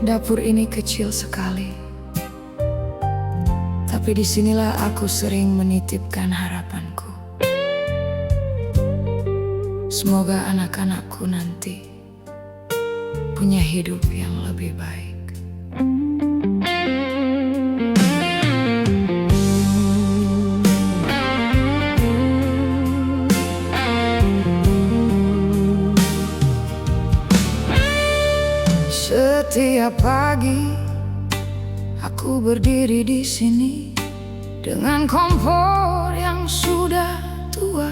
Dapur ini kecil sekali, tapi disinilah aku sering menitipkan harapanku. Semoga anak-anakku nanti punya hidup yang lebih baik. Setiap pagi aku berdiri di sini dengan kompor yang sudah tua.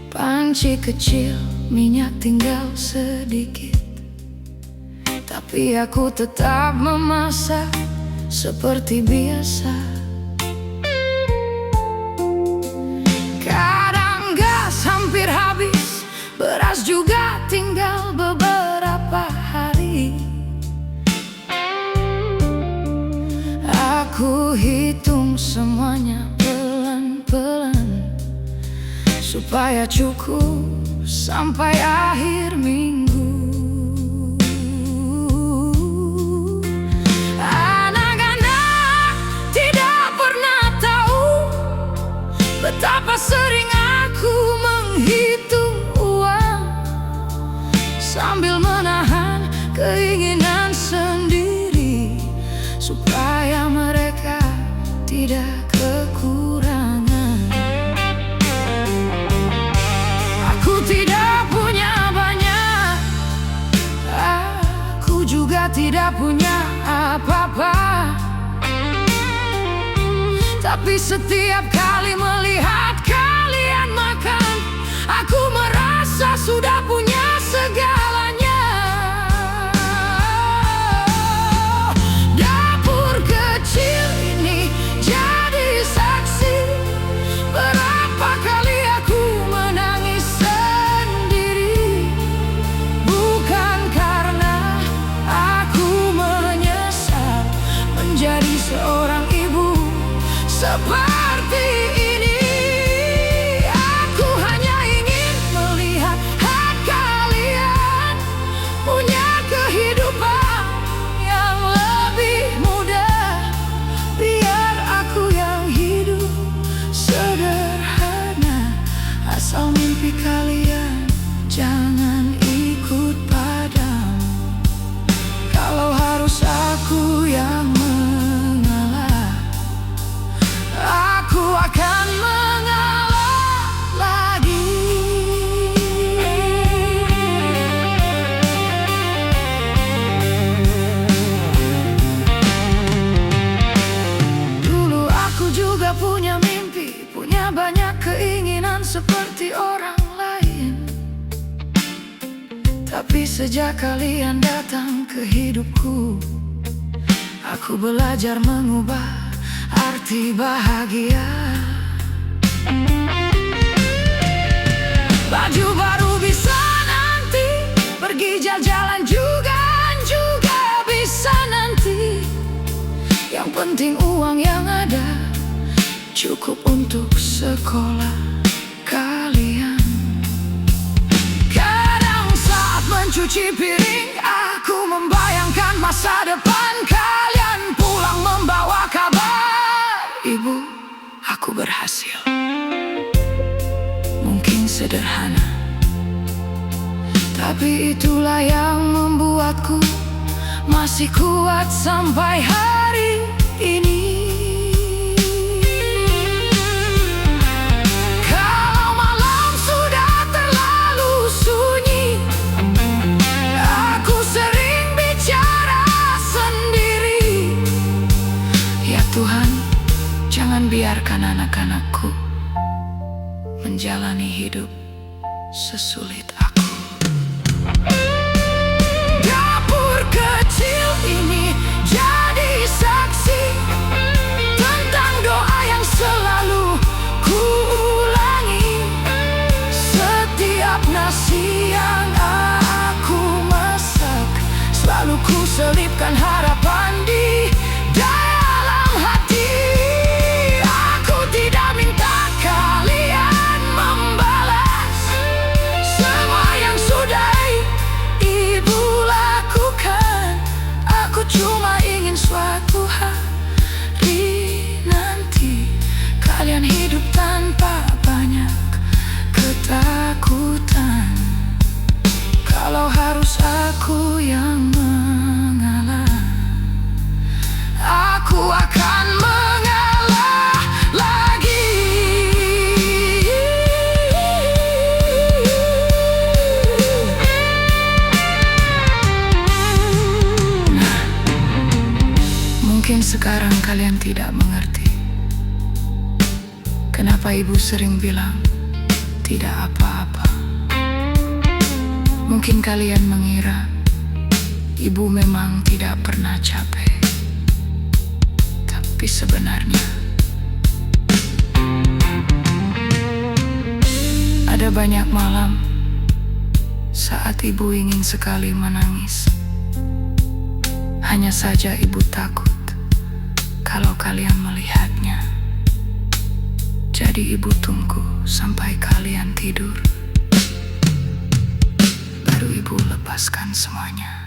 Panci kecil, minyak tinggal sedikit, tapi aku tetap memasak seperti biasa. Kadang gas hampir habis, beras juga tinggal beberapa hari. Aku hitung semuanya pelan-pelan supaya cukup sampai akhir minggu. Anak-anak tidak pernah tahu betapa sering aku menghitung uang sambil menahan keinginan sendiri supaya mereka tidak kekurangan. Aku tidak punya banyak, aku juga tidak punya apa-apa, tapi setiap kali melihat kalian makan, aku merasa sudah punya segalanya. Dapur kecil ini jadi saksi berapa kali aku menangis sendiri, bukan karena aku menyesal menjadi seorang ibu seperti ini. Aku hanya ingin melihat kalian punya kehidupan yang lebih mudah, biar aku yang hidup sederhana. Asal mimpi kalian jangan ikut padam. Kalau harus aku yang mengalah, aku akan mengalah lagi. Dulu aku juga punya mimpi, punya banyak keinginan seperti orang lain. Tapi sejak kalian datang ke hidupku, aku belajar mengubah arti bahagia. Baju baru bisa nanti, pergi jalan-jalan juga bisa nanti. Yang penting uang yang ada cukup untuk sekolah kalian. Kadang saat mencuci piring, aku membayangkan masa depan kalian pulang membawa kabar, "Ibu, aku berhasil." Mungkin sederhana, tapi itulah yang membuatku masih kuat sampai hari ini. Kalau malam sudah terlalu sunyi, aku sering bicara sendiri. Ya Tuhan, jangan biarkan anak-anakku menjalani hidup sesulit aku. Dapur kecil ini jadi saksi tentang doa yang selalu ku ulangi. Setiap nasi yang aku masak, selalu ku selipkan harapan di dalam hati. Aku tidak minta kalian membalas semua yang sudah ibu lakukan, sekarang kalian tidak mengerti kenapa ibu sering bilang tidak apa-apa. Mungkin kalian mengira ibu memang tidak pernah capek, tapi sebenarnya ada banyak malam saat ibu ingin sekali menangis. Hanya saja ibu takut kalau kalian melihatnya. Jadi ibu tunggu sampai kalian tidur, baru ibu lepaskan semuanya.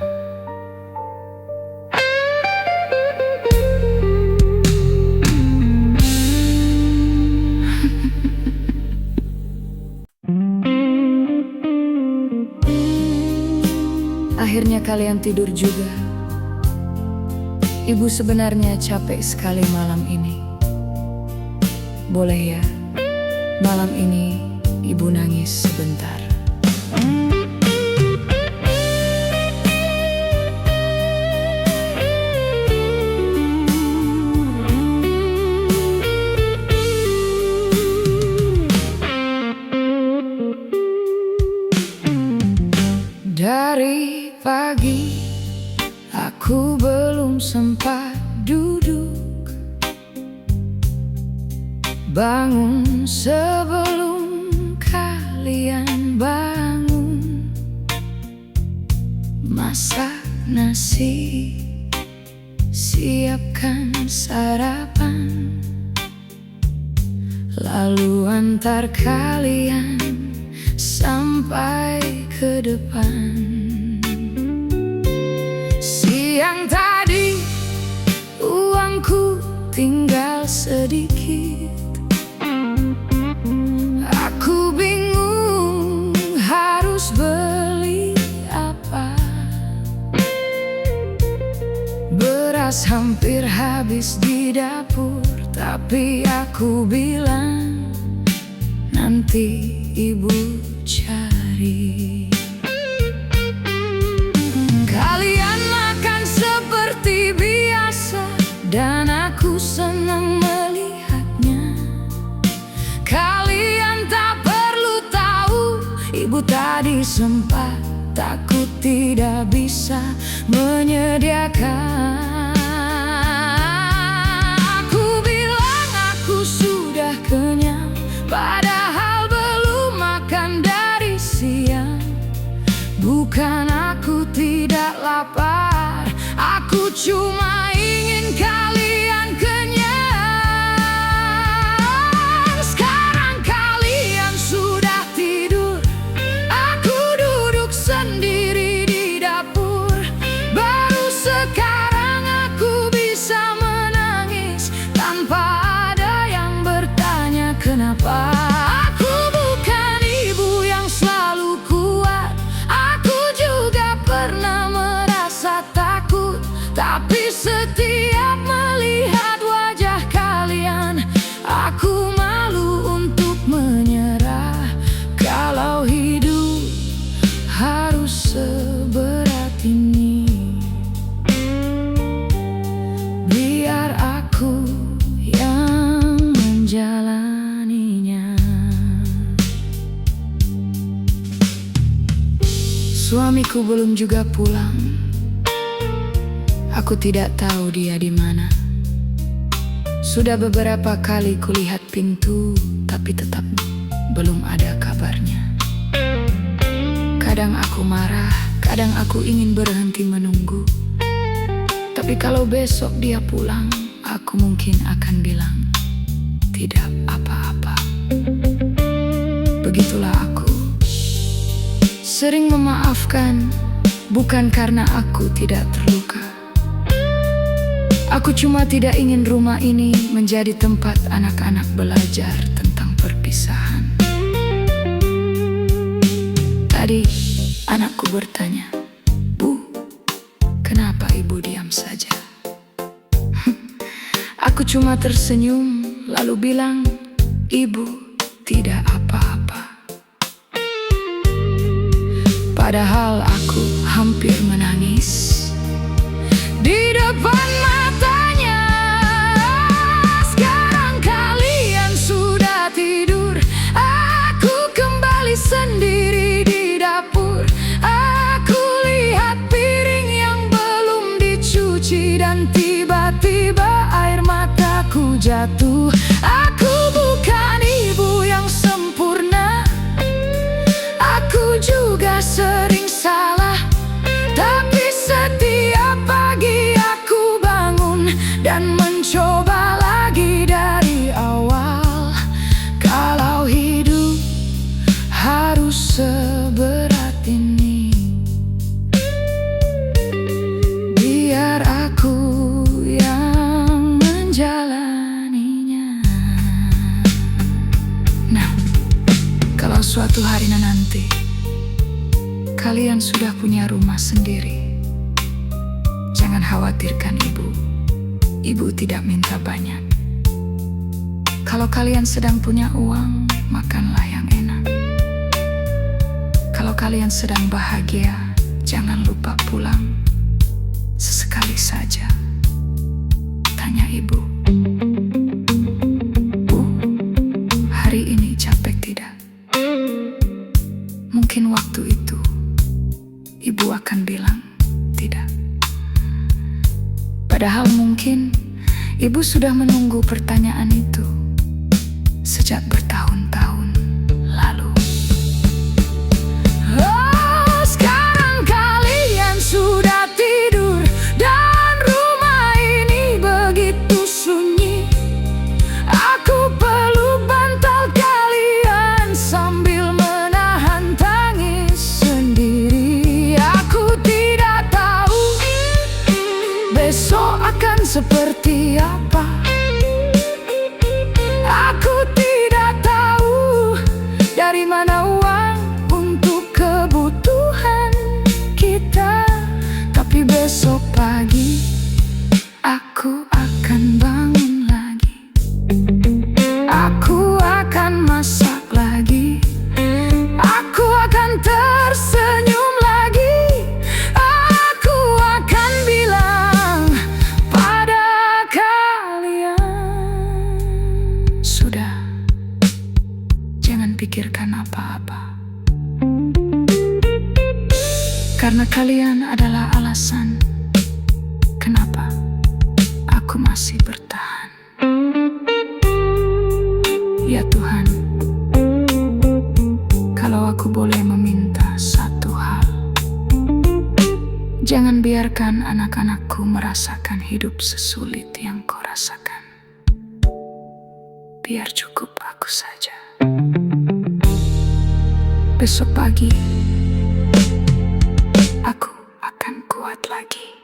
Akhirnya kalian tidur juga. Ibu sebenarnya capek sekali malam ini. Boleh ya, malam ini ibu nangis sebentar. Dari pagi aku belum sempat duduk, bangun sebelum kalian bangun, masak nasi, siapkan sarapan, lalu antar kalian sampai ke depan. Siang tadi uangku tinggal sedikit. Aku bingung harus beli apa. Beras hampir habis di dapur, tapi aku bilang nanti ibu cari. Kalian makan seperti biasa dan aku senang melihatnya. Kalian tak perlu tahu, ibu tadi sempat takut tidak bisa menyediakan. Aku bilang aku sudah kenyang, padahal belum makan dari siang. Bukan aku tidak lapar, aku cuma ingin kalian kenyang. Sekarang kalian sudah tidur, aku duduk sendiri di dapur. Baru sekarang aku bisa menangis tanpa ada yang bertanya kenapa. Tapi setiap melihat wajah kalian, aku malu untuk menyerah. Kalau hidup harus seberat ini, biar aku yang menjalaninya. Suamiku belum juga pulang. Aku tidak tahu dia di mana. Sudah beberapa kali kulihat pintu, tapi tetap belum ada kabarnya. Kadang aku marah, kadang aku ingin berhenti menunggu. Tapi kalau besok dia pulang, aku mungkin akan bilang tidak apa-apa. Begitulah aku. Sering memaafkan, bukan karena aku tidak terluka. Aku cuma tidak ingin rumah ini menjadi tempat anak-anak belajar tentang perpisahan. Tadi anakku bertanya, "Bu, kenapa ibu diam saja?" Aku cuma tersenyum lalu bilang, "Ibu tidak apa-apa." Padahal aku hampir menangis di depan matanya. satu. Aku bukan ibu yang sempurna, aku juga sering salah. Tapi setiap pagi aku bangun dan mencoba lagi dari awal. Kalau hidup harus seberat ini, biar aku yang menjalaninya. Nah, kalau suatu hari nanti kalian sudah punya rumah sendiri, jangan khawatirkan ibu. Ibu tidak minta banyak. Kalau kalian sedang punya uang, makanlah yang enak. Kalau kalian sedang bahagia, jangan lupa pulang sesekali saja. Tanya ibu, "Bu, hari ini capek tidak?" Mungkin waktu itu ibu akan bilang tidak. Padahal mungkin ibu sudah menunggu pertanyaan itu sejak bertahun-tahun lalu. Oh, sekarang kalian sudah tidur dan rumah ini begitu sunyi. Aku peluk bantal kalian sambil menahan tangis sendiri. Aku tidak tahu besok akan seperti apa. Aku tidak tahu dari mana uang untuk kebutuhan kita. Tapi besok pagi aku akan bangun lagi. Aku akan masak lagi. Aku akan tersenyum lagi. Aku akan bilang pada kalian, sudah, jangan pikirkan apa-apa. Karena kalian adalah alasan kenapa aku masih bertahan. Ya Tuhan, kalau aku boleh meminta satu hal, jangan biarkan anak-anakku merasakan hidup sesulit yang kau rasakan. Biar cukup aku saja. Besok pagi aku akan kuat lagi.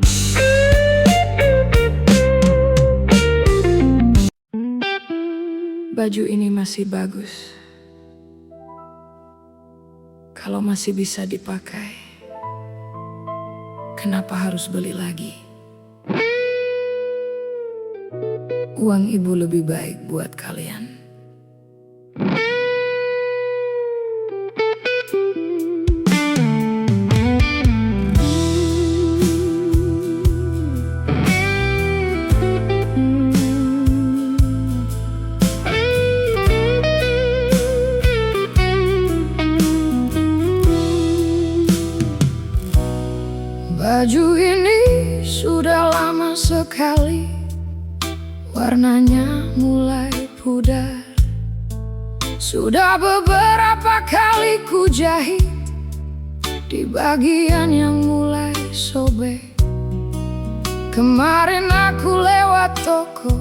Baju ini masih bagus. Kalau masih bisa dipakai, kenapa harus beli lagi? Uang ibu lebih baik buat kalian. Baju ini sudah lama sekali, warnanya mulai pudar. Sudah beberapa kali ku jahit di bagian yang mulai sobek. Kemarin aku lewat toko,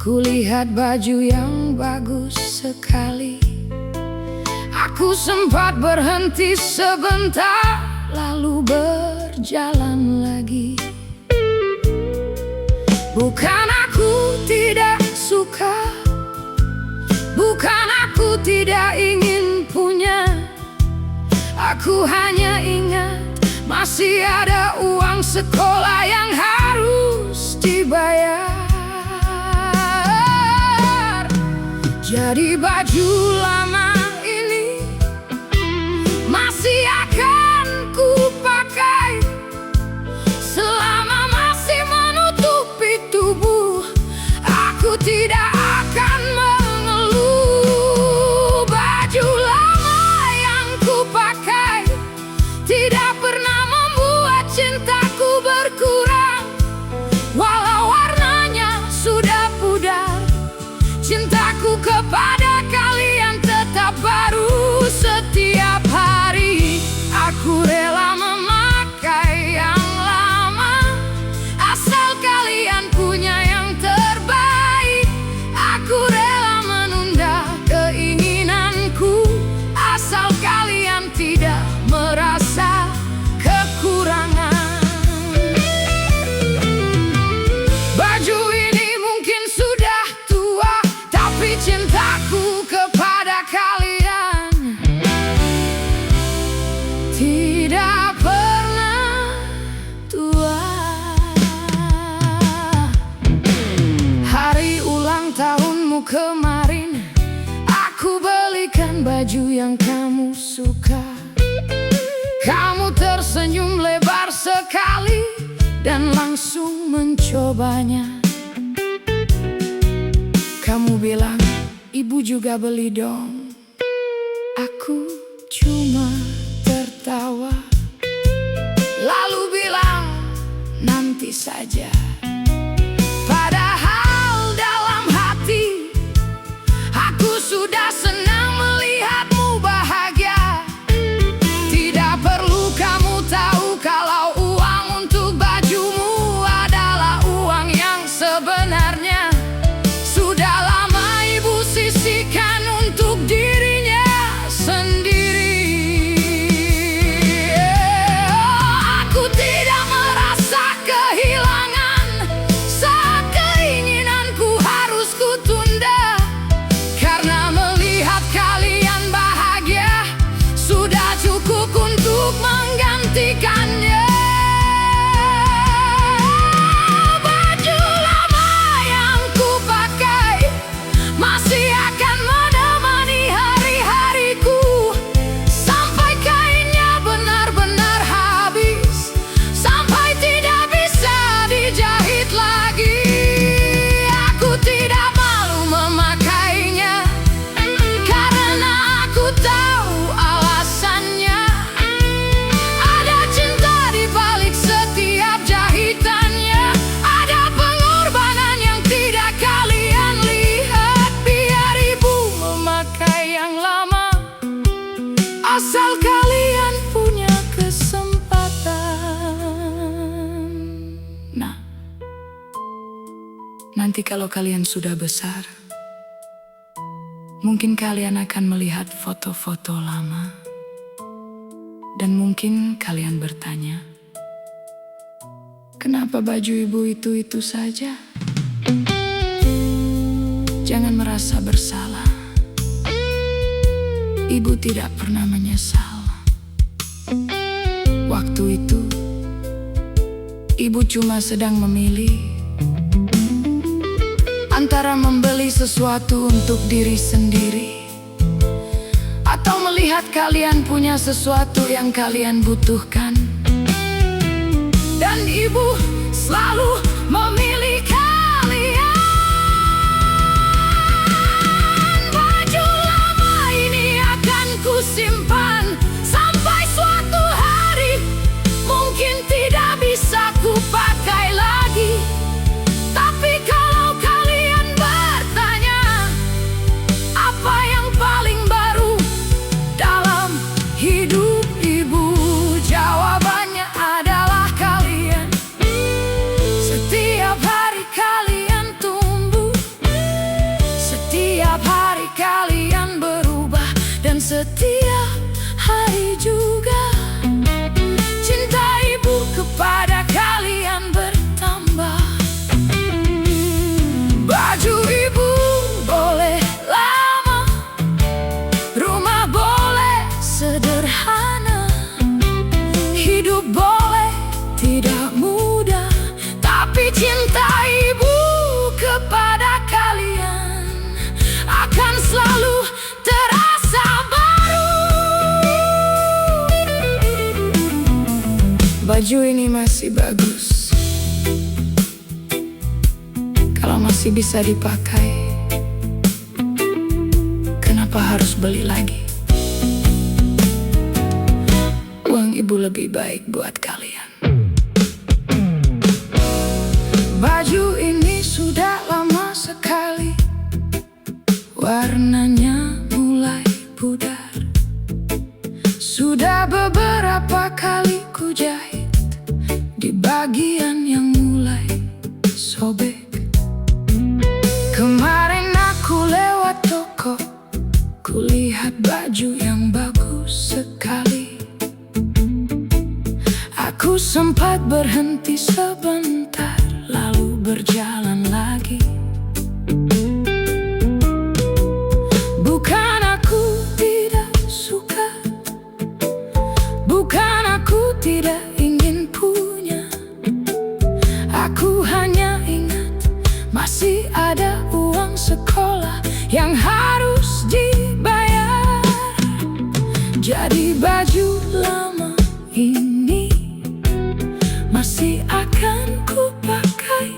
kulihat baju yang bagus sekali. Aku sempat berhenti sebentar, lalu berjalan lagi. Bukan aku tidak suka, bukan aku tidak ingin punya. Aku hanya ingat masih ada uang sekolah yang harus dibayar. Jadi baju lama ini masih akan ku pakai selama masih menutupi tubuh. Aku tidak akan mengeluh. Baju lama yang ku pakai tidak pernah membuat cintaku berkurang, walau warnanya sudah pudar. yang kamu suka. Kamu tersenyum lebar sekali dan langsung mencobanya. Kamu bilang, ibu juga beli dong. Aku cuma tertawa, lalu bilang, nanti saja. Padahal dalam hati aku sudah senang melihatmu bahagia. Tidak perlu kamu tahu kalau uang untuk bajumu adalah uang yang sebenarnya. Sudah lama ibu sisihkan untuk dirinya sendiri. Aku tidak merasa kehilangan saat keinginanku harus kutunda. Karena melihat kalian bahagia sudah cukup untuk menggantikannya. Baju lama yang kupakai masih akan menemani hari-hariku sampai kainnya benar-benar habis, sampai tidak bisa dijahit lagi. Aku tidak malu memakainya karena aku tahu alasannya. Ada cinta di balik setiap jahitannya, ada pengorbanan yang tidak kalian lihat. Biar ibu memakai yang lama, asal kalian punya kesempatan. Nah, nanti kalau kalian sudah besar, mungkin kalian akan melihat foto-foto lama. Dan mungkin kalian bertanya, kenapa baju ibu itu saja? Jangan merasa bersalah. Ibu tidak pernah menyesal. Waktu itu, ibu cuma sedang memilih antara membeli sesuatu untuk diri sendiri atau melihat kalian punya sesuatu yang kalian butuhkan. Dan ibu selalu memilih kalian. Baju lama ini akan kusimpan sampai suatu hari mungkin tidak bisa kupakai lagi. Tapi kalau kalian bertanya, apa yang paling baru dalam hidup ibu? Jawabannya adalah kalian. Setiap hari kalian tumbuh, setiap hari kalian berubah, dan setiap hari juga cinta ibu kepada kalian bertambah. Baju ibu boleh lama, rumah boleh sederhana, hidup boleh tidak mudah, tapi cinta ibu kepada kalian akan selalu terasa baru. Baju ini masih bagus. Kalau masih bisa dipakai, kenapa harus beli lagi? Uang ibu lebih baik buat kalian. Baju ini sudah lama sekali, warnanya mulai pudar. Sudah beberapa kali ku jahit di bagian yang mulai sobek. Kemarin aku lewat toko, kulihat baju yang bagus sekali. Aku sempat berhenti sebentar, lalu berjalan lagi. Bukan aku tidak suka, bukan aku tidak ingin punya. Aku hanya ingat masih ada uang sekolah yang harus dibayar. Jadi baju lama ini masih akan ku pakai.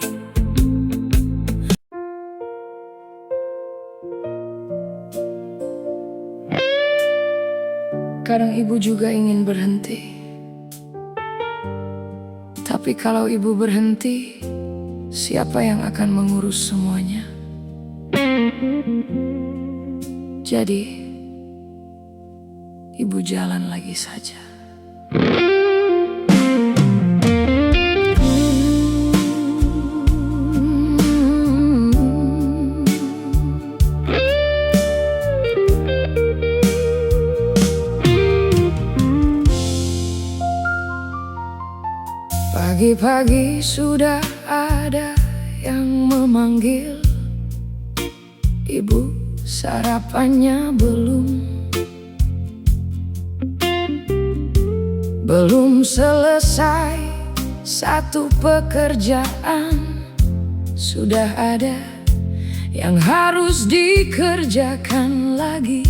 Kadang ibu juga ingin berhenti, tapi kalau ibu berhenti, siapa yang akan mengurus semuanya? Jadi, ibu jalan lagi saja. Pagi-pagi sudah ada yang memanggil. Ibu, sarapannya belum selesai satu pekerjaan. Sudah ada yang harus dikerjakan lagi.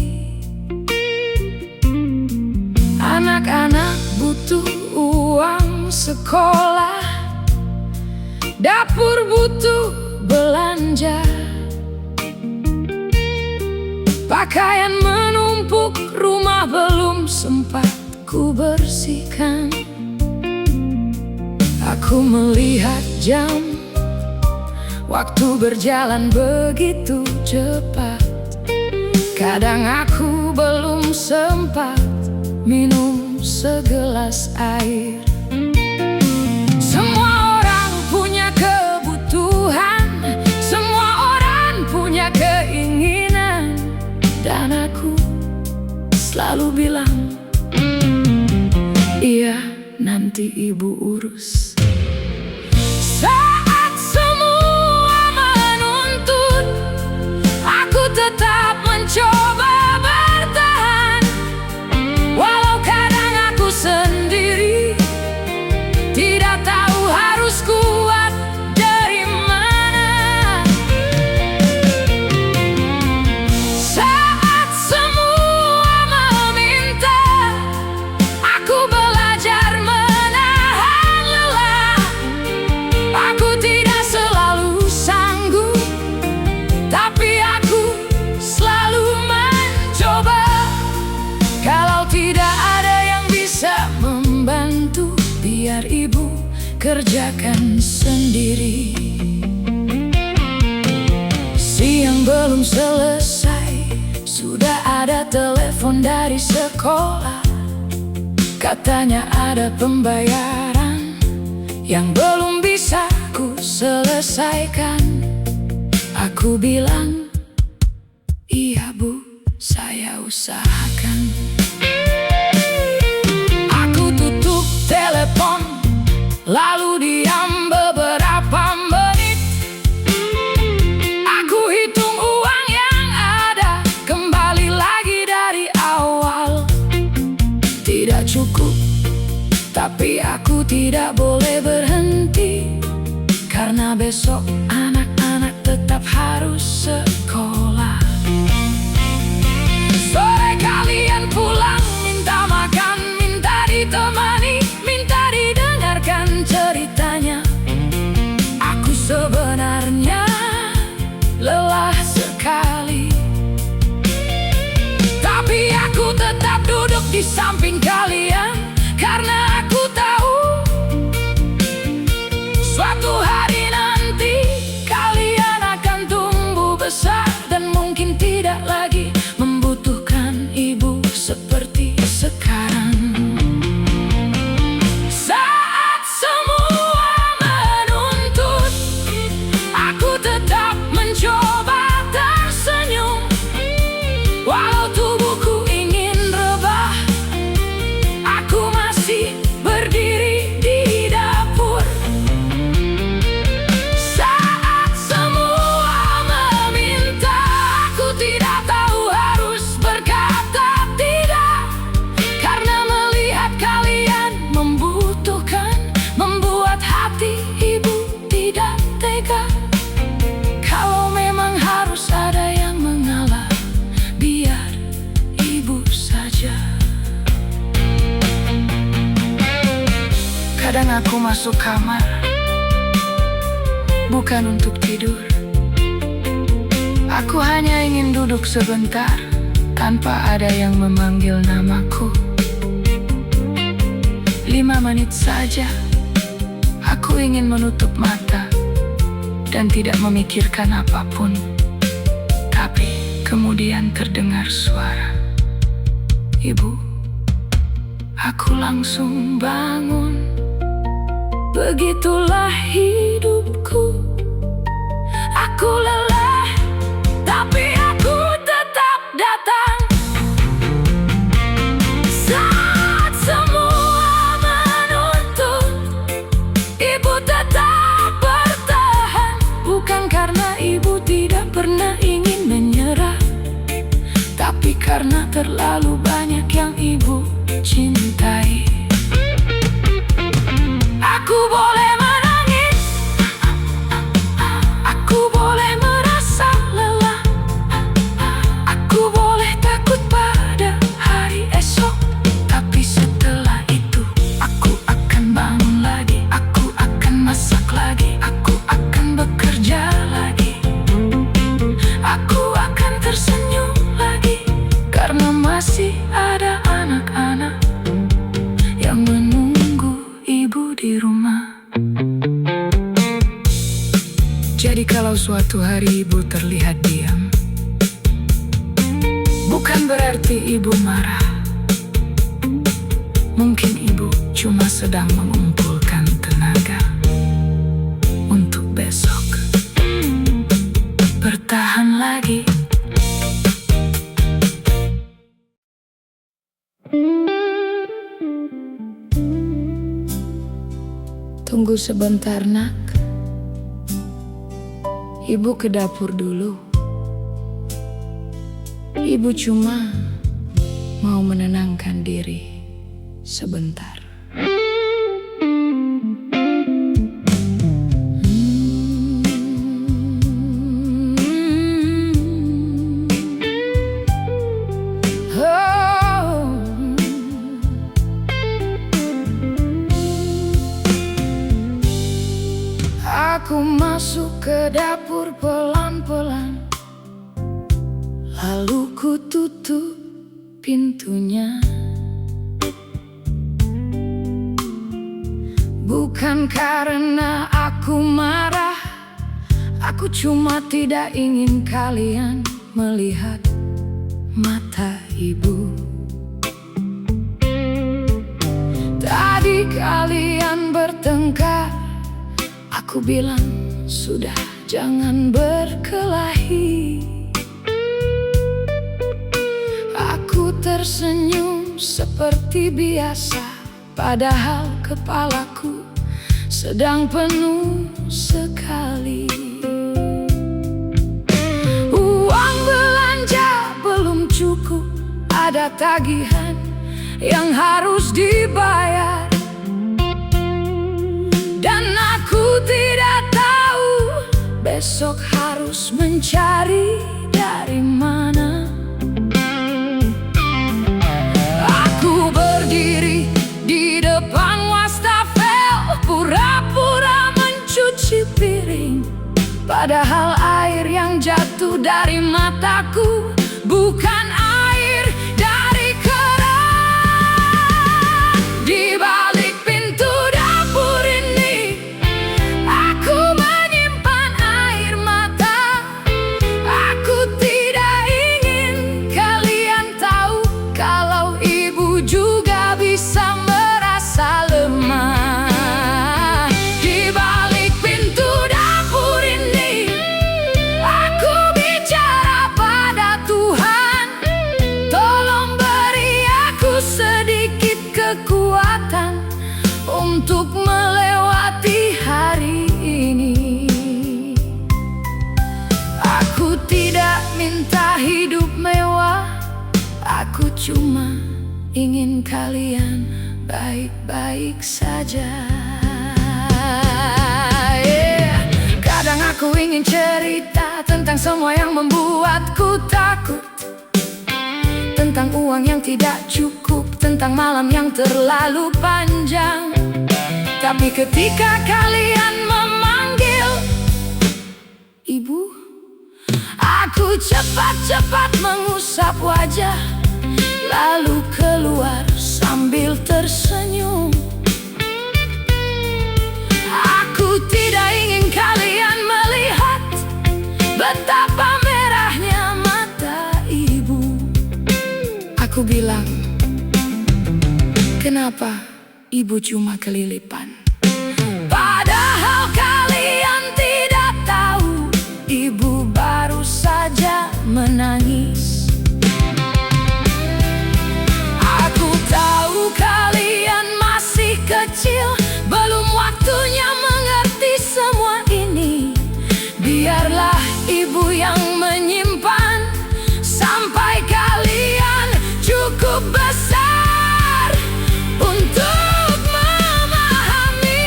Anak-anak butuh uang sekolah, dapur butuh belanja, pakaian menumpuk, rumah belum sempat ku bersihkan. Aku melihat jam, waktu berjalan begitu cepat. Kadang aku belum sempat minum segelas air. Semua orang punya kebutuhan, semua orang punya keinginan, dan aku selalu bilang, iya, nanti ibu urus. Saat semua menuntut, aku tetap mencoba bertahan. Walau kadang aku sendiri, tidak tahu harus kuat dari mana. Saat semua meminta, aku belajar menahan lelah. Aku tidak selalu sanggup, tapi aku selalu mencoba. Kalau tidak ada yang bisa membantu, biar ibu kerjakan sendiri. Siang belum selesai, sudah ada telepon dari sekolah. Katanya ada pembayaran yang belum bisa ku selesaikan. Aku bilang, iya bu, saya usahakan. Aku tutup telepon, lalu diam beberapa menit. Aku hitung uang yang ada, kembali lagi dari awal. Tidak cukup, tapi aku tidak boleh berhenti, karena besok anak-anak tetap harus sekolah. Sore kalian pulang, minta makan, minta ditemani, minta didengarkan ceritanya. Aku sebenarnya lelah sekali, tapi aku tetap duduk di samping kalian, karena aku tahu suatu hari nanti kalian akan tumbuh besar dan mungkin tidak lagi membutuhkan ibu seperti sekarang. Saat semua menuntut, aku tetap mencoba tersenyum. Walau tubuhku ingin rebah, Kadang aku masuk kamar bukan untuk tidur. Aku hanya ingin duduk sebentar tanpa ada yang memanggil namaku. 5 menit saja aku ingin menutup mata dan tidak memikirkan apapun. Tapi kemudian terdengar suara ibu. Aku langsung bangun. Begitulah hidupku. Aku lelah, tapi aku tetap datang. Saat semua menuntut, ibu tetap bertahan. Bukan karena ibu tidak pernah ingin menyerah, tapi karena terlalu banyak yang ibu cintai. Aku boleh menangis, aku boleh merasa lelah, aku boleh takut pada hari esok. Tapi setelah itu aku akan bangun lagi, aku akan masak lagi, aku akan bekerja lagi, aku akan tersenyum lagi. Karena masih ada anak-anak yang menunggu ibu di rumah. Jadi kalau suatu hari ibu terlihat diam, bukan berarti ibu marah. Mungkin ibu cuma sedang mengumpulkan tenaga untuk besok bertahan lagi. Tunggu sebentar, nak. Ibu ke dapur dulu. Ibu cuma mau menenangkan diri sebentar. Aku masuk ke dapur pelan-pelan, lalu ku tutup pintunya. Bukan karena aku marah, aku cuma tidak ingin kalian melihat mata ibu. Tadi kalian bertengkar, aku bilang sudah, jangan berkelahi. Aku tersenyum seperti biasa, padahal kepalaku sedang penuh sekali. Uang belanja belum cukup, ada tagihan yang harus dibayar. Dan aku tidak tahu besok harus mencari dari mana. Aku berdiri di depan wastafel, pura-pura mencuci piring, padahal air yang jatuh dari mataku bukan air dari keran. Di balik pintu dapur ini, aku menyimpan air mata. Aku tidak ingin kalian tahu kalau ibu juga bisa merasa lemah. Di balik pintu dapur ini, aku bicara pada Tuhan. Tolong beri aku sedikit kekuatan untuk melewati hari ini. Aku tidak minta hidup mewah, aku cuma ingin kalian baik-baik saja. Kadang aku ingin cerita tentang semua yang membuatku takut, tentang uang yang tidak cukup, tentang malam yang terlalu panjang, Tapi ketika kalian memanggil Ibu, aku cepat-cepat mengusap wajah, lalu keluar sambil tersenyum. Aku tidak ingin kalian melihat betapa merahnya mata Ibu. Aku bilang, kenapa Ibu cuma kelilipan? Padahal kalian tidak tahu, Ibu baru saja menangis. Aku tahu kalian masih kecil, belum waktunya mengerti semua ini. Biarlah Ibu yang menyimpan sampai kalian cukup besar untuk memahami.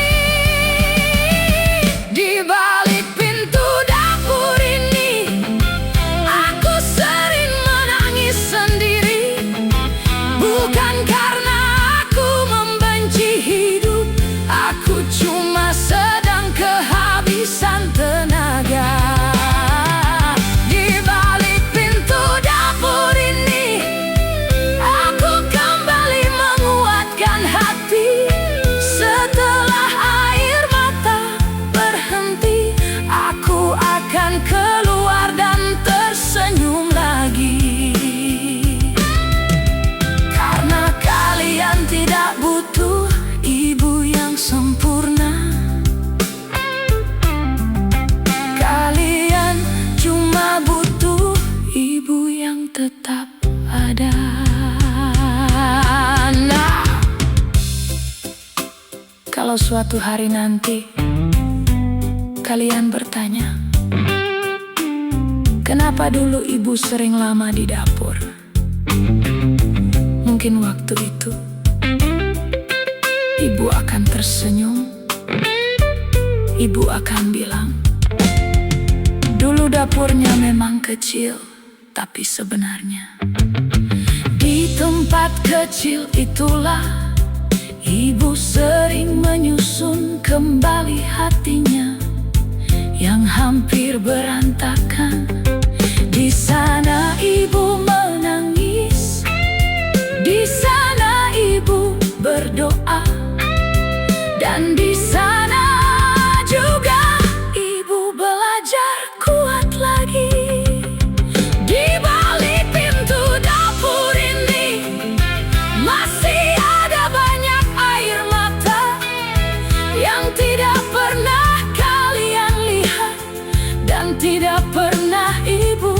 Di balik pintu dapur ini, aku sering menangis sendiri. Bukan karena aku membenci hidup, aku cuma sedang kehabisan tenaga. Di balik pintu dapur ini, aku kembali menguatkan hati. Setelah air mata berhenti, aku akan keluar dan tersenyum lagi. Karena kalian tidak butuh ibu yang sempurna. Kalian cuma butuh ibu yang tetap ada. Nah, kalau suatu hari nanti kalian bertanya, kenapa dulu ibu sering lama di dapur? Mungkin waktu itu ibu akan tersenyum. Ibu akan bilang, dulu dapurnya memang kecil, tapi sebenarnya di tempat kecil itulah ibu sering menyusun kembali hatinya yang hampir berantakan. Di sana ibu menangis, di sana ibu berdoa, dan di sana juga ibu belajar kuat lagi. Di balik pintu dapur ini masih ada banyak air mata yang tidak pernah kalian lihat dan tidak pernah ibu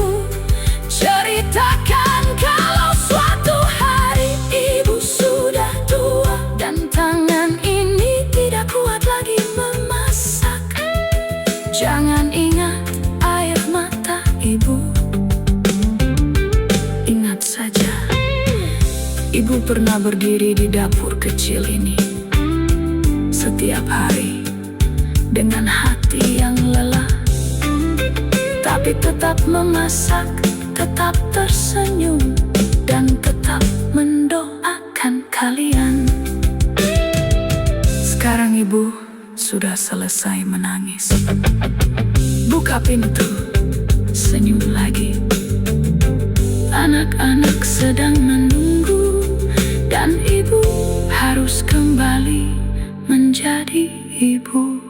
ceritakan. Kalau suatu hari ibu sudah tua dan tangan ini tidak kuat lagi memasak, jangan ingat air mata ibu. Ingat saja, ibu pernah berdiri di dapur kecil ini setiap hari dengan hati yang lelah, tapi tetap memasak, tetap tersenyum, dan tetap mendoakan kalian. Sekarang ibu sudah selesai menangis. Buka pintu, senyum lagi. Anak-anak sedang menunggu, dan ibu harus kembali menjadi ibu.